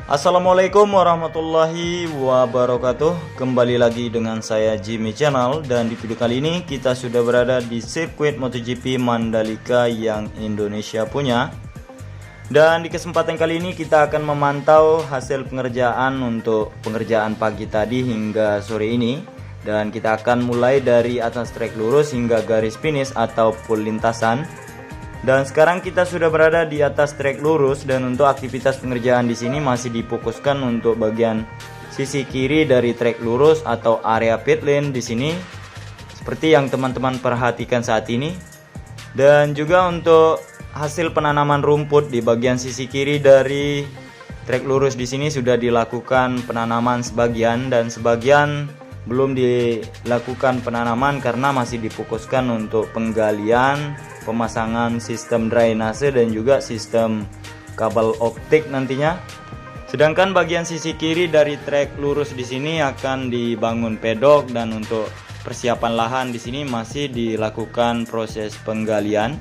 Assalamualaikum warahmatullahi wabarakatuh. Kembali lagi dengan saya Jimmy Channel, dan di video kali ini kita sudah berada di sirkuit MotoGP Mandalika yang Indonesia punya. Dan di kesempatan kali ini kita akan memantau hasil pengerjaan untuk pengerjaan pagi tadi hingga sore ini. Dan kita akan mulai dari atas trek lurus hingga garis finish atau full lintasan. Dan sekarang kita sudah berada di atas trek lurus, dan untuk aktivitas pengerjaan di sini masih difokuskan untuk bagian sisi kiri dari trek lurus atau area pit lane di sini, seperti yang teman-teman perhatikan saat ini. Dan juga untuk hasil penanaman rumput di bagian sisi kiri dari trek lurus di sini sudah dilakukan penanaman sebagian, dan sebagian belum dilakukan penanaman karena masih difokuskan untuk penggalian, pemasangan sistem drainase dan juga sistem kabel optik nantinya. Sedangkan bagian sisi kiri dari trek lurus di sini akan dibangun pedok, dan untuk persiapan lahan di sini masih dilakukan proses penggalian.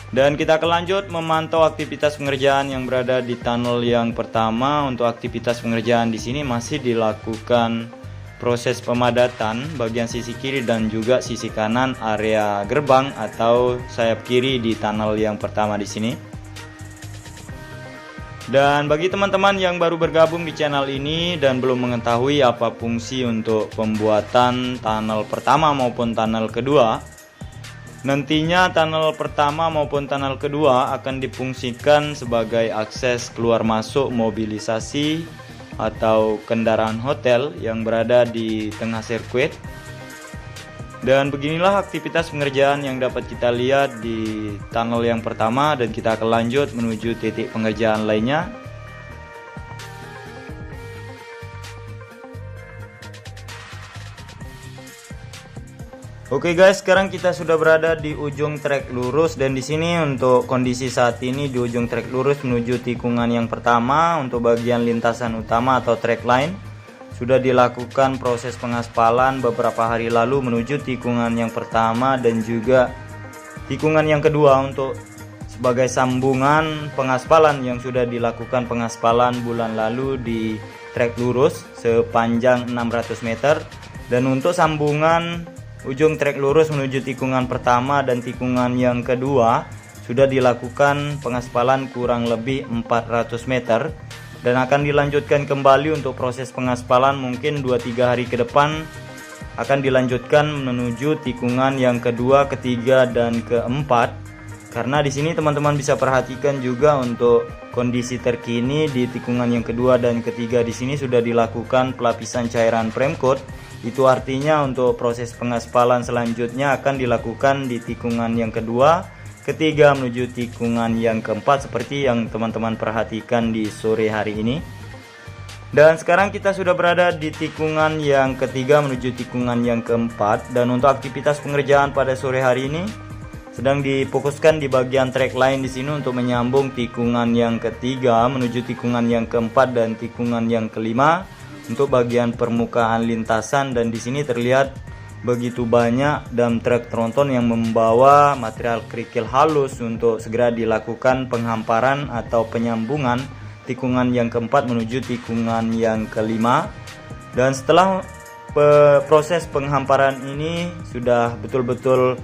Dan kita akan lanjut memantau aktivitas pengerjaan yang berada di tunnel yang pertama. Untuk aktivitas pengerjaan di sini masih dilakukan proses pemadatan bagian sisi kiri dan juga sisi kanan area gerbang atau sayap kiri di tunnel yang pertama di sini. Dan bagi teman-teman yang baru bergabung di channel ini dan belum mengetahui apa fungsi untuk pembuatan tunnel pertama maupun tunnel kedua, nantinya tunnel pertama maupun tunnel kedua akan difungsikan sebagai akses keluar masuk mobilisasi atau kendaraan hotel yang berada di tengah sirkuit. Dan beginilah aktivitas pengerjaan yang dapat kita lihat di tunnel yang pertama, dan kita akan lanjut menuju titik pengerjaan lainnya. Oke guys, sekarang kita sudah berada di ujung trek lurus, dan di sini untuk kondisi saat ini di ujung trek lurus menuju tikungan yang pertama untuk bagian lintasan utama atau track line sudah dilakukan proses pengaspalan beberapa hari lalu menuju tikungan yang pertama dan juga tikungan yang kedua. Untuk sebagai sambungan pengaspalan yang sudah dilakukan pengaspalan bulan lalu di trek lurus sepanjang 600 meter, dan untuk sambungan ujung trek lurus menuju tikungan pertama dan tikungan yang kedua sudah dilakukan pengaspalan kurang lebih 400 meter, dan akan dilanjutkan kembali untuk proses pengaspalan mungkin 2-3 hari ke depan akan dilanjutkan menuju tikungan yang kedua, ketiga dan keempat. Karena di sini teman-teman bisa perhatikan juga untuk kondisi terkini di tikungan yang kedua dan ketiga di sini sudah dilakukan pelapisan cairan premcoat. Itu artinya untuk proses pengaspalan selanjutnya akan dilakukan di tikungan yang kedua, ketiga menuju tikungan yang keempat seperti yang teman-teman perhatikan di sore hari ini. Dan sekarang kita sudah berada di tikungan yang ketiga menuju tikungan yang keempat, dan untuk aktivitas pengerjaan pada sore hari ini sedang difokuskan di bagian track line di sini untuk menyambung tikungan yang ketiga menuju tikungan yang keempat dan tikungan yang kelima untuk bagian permukaan lintasan. Dan di sini terlihat begitu banyak dump truk tronton yang membawa material kerikil halus untuk segera dilakukan penghamparan atau penyambungan tikungan yang keempat menuju tikungan yang kelima. Dan setelah proses penghamparan ini sudah betul-betul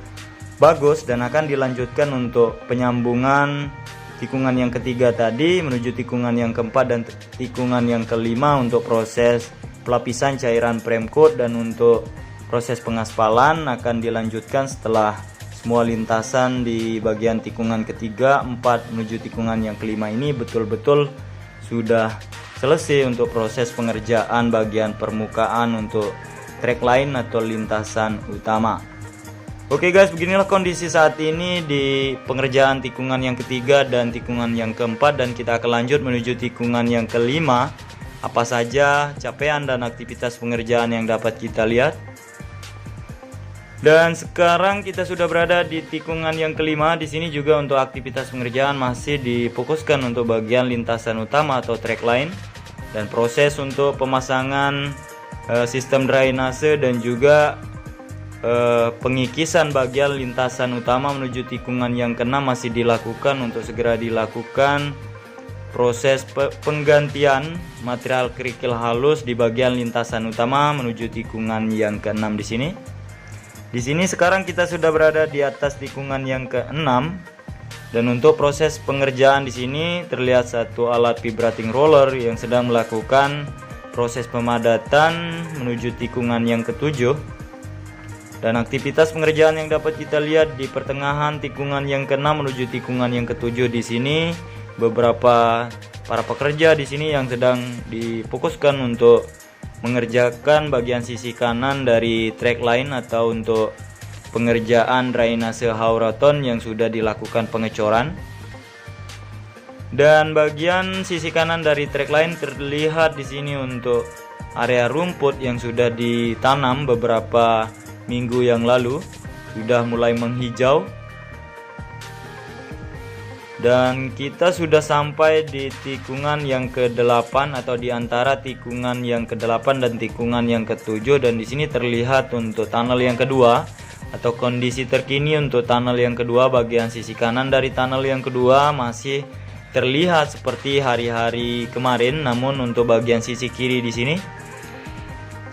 bagus dan akan dilanjutkan untuk penyambungan tikungan yang ketiga tadi menuju tikungan yang keempat dan tikungan yang kelima untuk proses pelapisan cairan premcoat. Dan untuk proses pengaspalan akan dilanjutkan setelah semua lintasan di bagian tikungan ketiga, 4 menuju tikungan yang kelima ini betul-betul sudah selesai untuk proses pengerjaan bagian permukaan untuk track line atau lintasan utama. Oke guys, beginilah kondisi saat ini di pengerjaan tikungan yang ketiga dan tikungan yang keempat, dan kita akan lanjut menuju tikungan yang kelima. Apa saja capaian dan aktivitas pengerjaan yang dapat kita lihat? Dan sekarang kita sudah berada di tikungan yang kelima. Di sini juga untuk aktivitas pengerjaan masih difokuskan untuk bagian lintasan utama atau track line dan proses untuk pemasangan sistem drainase dan juga pengikisan bagian lintasan utama menuju tikungan yang keenam masih dilakukan untuk segera dilakukan proses penggantian material kerikil halus di bagian lintasan utama menuju tikungan yang keenam di sini. Di sini sekarang kita sudah berada di atas tikungan yang keenam dan untuk proses pengerjaan di sini terlihat satu alat vibrating roller yang sedang melakukan proses pemadatan menuju tikungan yang ketujuh. Dan aktivitas pengerjaan yang dapat kita lihat di pertengahan tikungan yang keenam menuju tikungan yang ketujuh di sini beberapa para pekerja di sini yang sedang difokuskan untuk mengerjakan bagian sisi kanan dari track line atau untuk pengerjaan drainase hauraton yang sudah dilakukan pengecoran. Dan bagian sisi kanan dari track line terlihat di sini untuk area rumput yang sudah ditanam beberapa minggu yang lalu sudah mulai menghijau. Dan kita sudah sampai di tikungan yang ke-8 atau di antara tikungan yang ke-8 dan tikungan yang ke-7, dan di sini terlihat untuk tunnel yang kedua atau kondisi terkini untuk tunnel yang kedua. Bagian sisi kanan dari tunnel yang kedua masih terlihat seperti hari-hari kemarin, namun untuk bagian sisi kiri di sini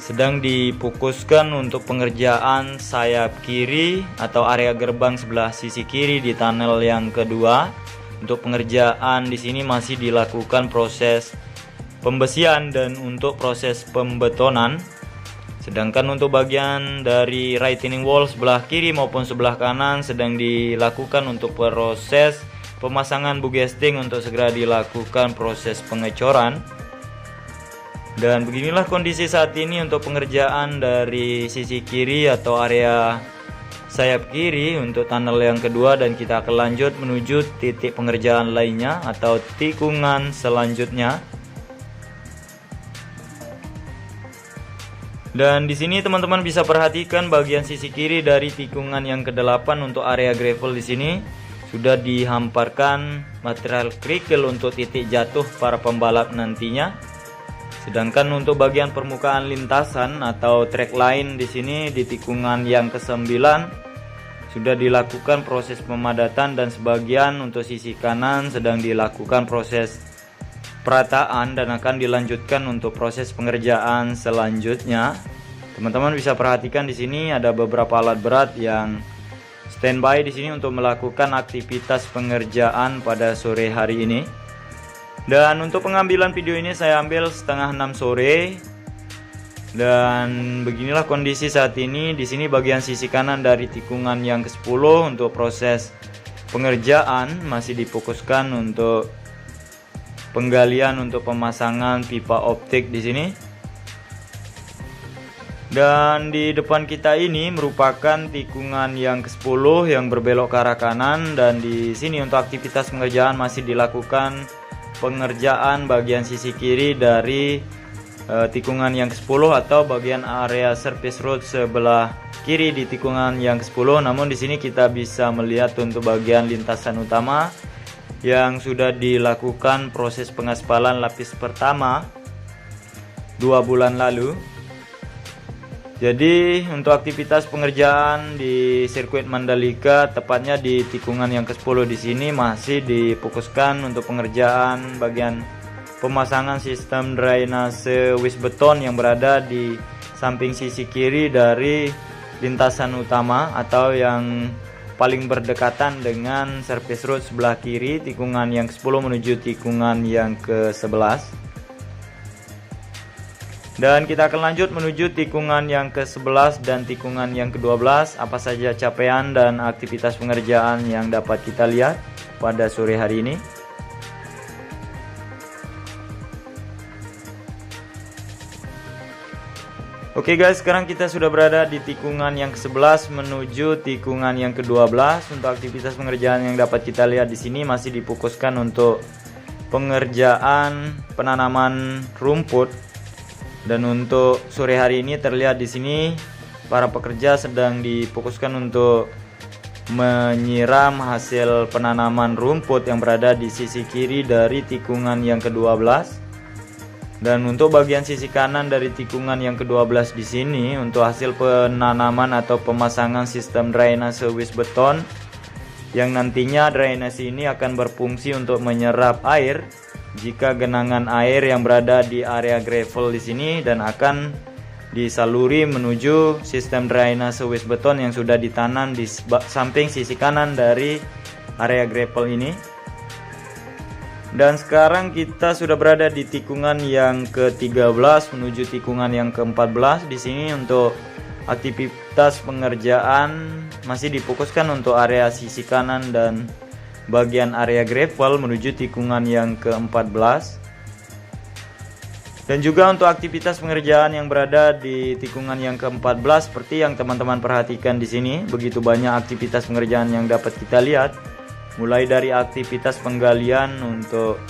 sedang difokuskan untuk pengerjaan sayap kiri atau area gerbang sebelah sisi kiri di tunnel yang kedua. Untuk pengerjaan di sini masih dilakukan proses pembesian dan untuk proses pembetonan. Sedangkan untuk bagian dari retaining wall sebelah kiri maupun sebelah kanan sedang dilakukan untuk proses pemasangan bugesting untuk segera dilakukan proses pengecoran. Dan beginilah kondisi saat ini untuk pengerjaan dari sisi kiri atau area sayap kiri untuk tunnel yang kedua, dan kita akan lanjut menuju titik pengerjaan lainnya atau tikungan selanjutnya. Dan di sini teman-teman bisa perhatikan bagian sisi kiri dari tikungan yang ke-8 untuk area gravel di sini sudah dihamparkan material kerikil untuk titik jatuh para pembalap nantinya. Sedangkan untuk bagian permukaan lintasan atau track line di sini di tikungan yang ke-9 sudah dilakukan proses pemadatan dan sebagian untuk sisi kanan sedang dilakukan proses perataan dan akan dilanjutkan untuk proses pengerjaan selanjutnya. Teman-teman bisa perhatikan di sini ada beberapa alat berat yang standby di sini untuk melakukan aktivitas pengerjaan pada sore hari ini. Dan untuk pengambilan video ini saya ambil setengah 6 sore. Dan beginilah kondisi saat ini. Di sini bagian sisi kanan dari tikungan yang ke-10 untuk proses pengerjaan masih difokuskan untuk penggalian untuk pemasangan pipa optik di sini. Dan di depan kita ini merupakan tikungan yang ke-10 yang berbelok ke arah kanan, dan di sini untuk aktivitas pengerjaan masih dilakukan pengerjaan bagian sisi kiri dari tikungan yang ke-10 atau bagian area surface road sebelah kiri di tikungan yang ke-10. Namun di sini kita bisa melihat untuk bagian lintasan utama yang sudah dilakukan proses pengaspalan lapis pertama 2 bulan lalu. Jadi untuk aktivitas pengerjaan di sirkuit Mandalika tepatnya di tikungan yang ke-10 di sini masih difokuskan untuk pengerjaan bagian pemasangan sistem drainase wis beton yang berada di samping sisi kiri dari lintasan utama atau yang paling berdekatan dengan surface road sebelah kiri tikungan yang ke-10 menuju tikungan yang ke-11. Dan kita akan lanjut menuju tikungan yang ke-11 dan tikungan yang ke-12. Apa saja capaian dan aktivitas pengerjaan yang dapat kita lihat pada sore hari ini. Oke guys, sekarang kita sudah berada di tikungan yang ke-11 menuju tikungan yang ke-12. Untuk aktivitas pengerjaan yang dapat kita lihat di sini masih difokuskan untuk pengerjaan penanaman rumput. Dan untuk sore hari ini terlihat di sini para pekerja sedang difokuskan untuk menyiram hasil penanaman rumput yang berada di sisi kiri dari tikungan yang ke-12. Dan untuk bagian sisi kanan dari tikungan yang ke-12 di sini untuk hasil penanaman atau pemasangan sistem drainase wis beton yang nantinya drainase ini akan berfungsi untuk menyerap air jika genangan air yang berada di area gravel di sini dan akan disaluri menuju sistem drainase wis beton yang sudah ditanam di samping sisi kanan dari area gravel ini. Dan sekarang kita sudah berada di tikungan yang ke-13 menuju tikungan yang ke-14. Di sini untuk aktivitas pengerjaan masih difokuskan untuk area sisi kanan dan bagian area gravel menuju tikungan yang ke-14. Dan juga untuk aktivitas pengerjaan yang berada di tikungan yang ke-14 seperti yang teman-teman perhatikan di sini, begitu banyak aktivitas pengerjaan yang dapat kita lihat. Mulai dari aktivitas penggalian untuk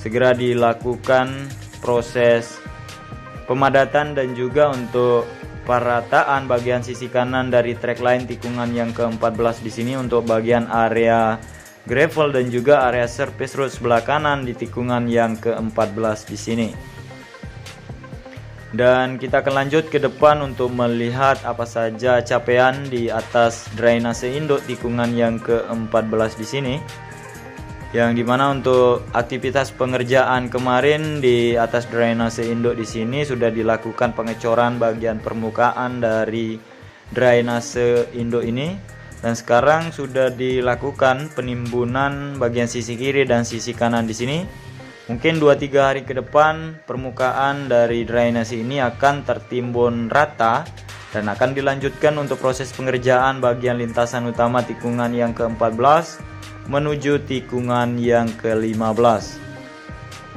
segera dilakukan proses pemadatan dan juga untuk perataan bagian sisi kanan dari track line tikungan yang ke-14 di sini untuk bagian area gravel dan juga area surface road sebelah kanan di tikungan yang ke-14 di sini. Dan kita akan lanjut ke depan untuk melihat apa saja capaian di atas drainase induk tikungan yang ke-14 di sini. Yang dimana untuk aktivitas pengerjaan kemarin di atas drainase induk di sini sudah dilakukan pengecoran bagian permukaan dari drainase induk ini, dan sekarang sudah dilakukan penimbunan bagian sisi kiri dan sisi kanan di sini. Mungkin 2-3 hari ke depan permukaan dari drainase ini akan tertimbun rata dan akan dilanjutkan untuk proses pengerjaan bagian lintasan utama tikungan yang ke-14 menuju tikungan yang ke-15.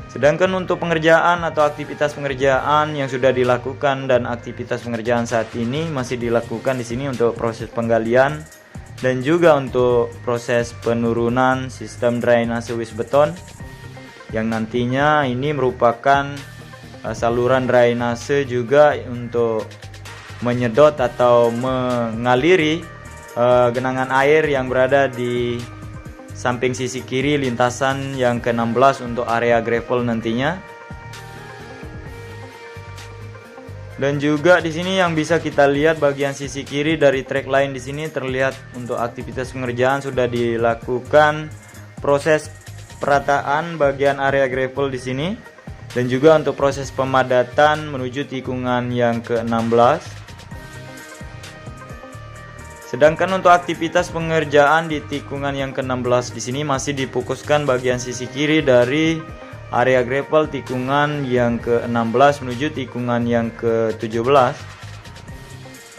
Sedangkan untuk pengerjaan atau aktivitas pengerjaan yang sudah dilakukan dan aktivitas pengerjaan saat ini masih dilakukan di sini untuk proses penggalian dan juga untuk proses penurunan sistem drainase wis beton yang nantinya ini merupakan saluran drainase juga untuk menyedot atau mengaliri genangan air yang berada di samping sisi kiri lintasan yang ke-16 untuk area gravel nantinya. Dan juga di sini yang bisa kita lihat bagian sisi kiri dari track line di sini terlihat untuk aktivitas pengerjaan sudah dilakukan proses perataan bagian area gravel di sini dan juga untuk proses pemadatan menuju tikungan yang ke-16. Sedangkan untuk aktivitas pengerjaan di tikungan yang ke-16 di sini masih difokuskan bagian sisi kiri dari area gravel tikungan yang ke-16 menuju tikungan yang ke-17.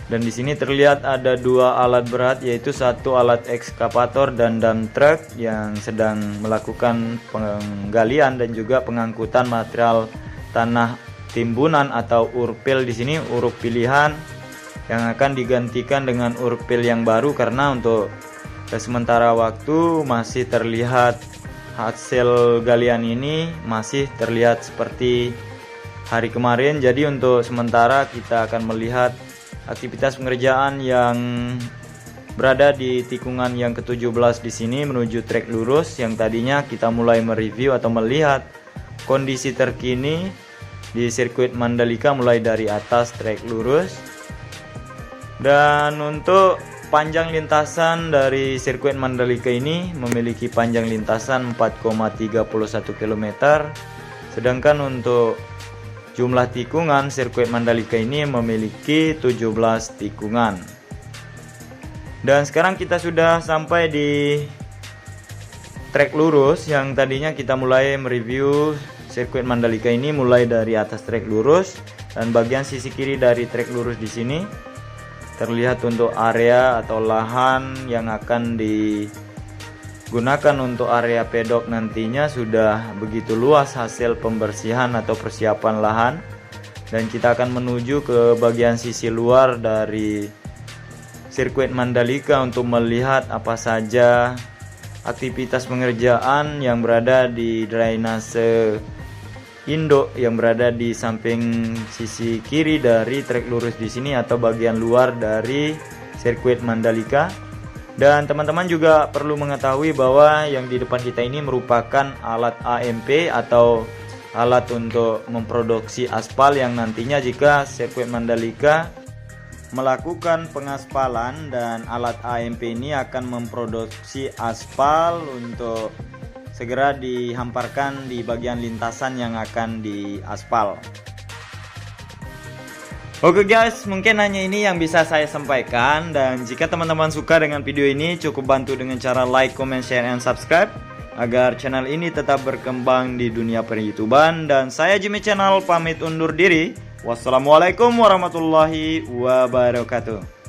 Dan di sini terlihat ada 2 alat berat, yaitu satu alat ekskavator dan dump truck yang sedang melakukan penggalian dan juga pengangkutan material tanah timbunan atau urpil di sini, urup pilihan yang akan digantikan dengan urpil yang baru karena untuk sementara waktu masih terlihat hasil galian ini masih terlihat seperti hari kemarin. Jadi untuk sementara kita akan melihat aktivitas pengerjaan yang berada di tikungan yang ke-17 di sini menuju trek lurus yang tadinya kita mulai mereview atau melihat kondisi terkini di sirkuit Mandalika mulai dari atas trek lurus. Dan untuk panjang lintasan dari sirkuit Mandalika ini memiliki panjang lintasan 4,31 km. Sedangkan untuk jumlah tikungan sirkuit Mandalika ini memiliki 17 tikungan. Dan sekarang kita sudah sampai di trek lurus yang tadinya kita mulai mereview sirkuit Mandalika ini mulai dari atas trek lurus, dan bagian sisi kiri dari trek lurus di sini terlihat untuk area atau lahan yang akan digunakan untuk area pedok nantinya sudah begitu luas hasil pembersihan atau persiapan lahan. Dan kita akan menuju ke bagian sisi luar dari sirkuit Mandalika untuk melihat apa saja aktivitas pengerjaan yang berada di drainase induk yang berada di samping sisi kiri dari trek lurus di sini atau bagian luar dari sirkuit Mandalika. Dan teman-teman juga perlu mengetahui bahwa yang di depan kita ini merupakan alat AMP atau alat untuk memproduksi aspal yang nantinya jika sirkuit Mandalika melakukan pengaspalan, dan alat AMP ini akan memproduksi aspal untuk segera dihamparkan di bagian lintasan yang akan diaspal. Oke guys, mungkin hanya ini yang bisa saya sampaikan, dan jika teman-teman suka dengan video ini cukup bantu dengan cara like, comment, share, and subscribe agar channel ini tetap berkembang di dunia per-YouTuban. Dan saya Jimmy Channel pamit undur diri. Wassalamualaikum warahmatullahi wabarakatuh.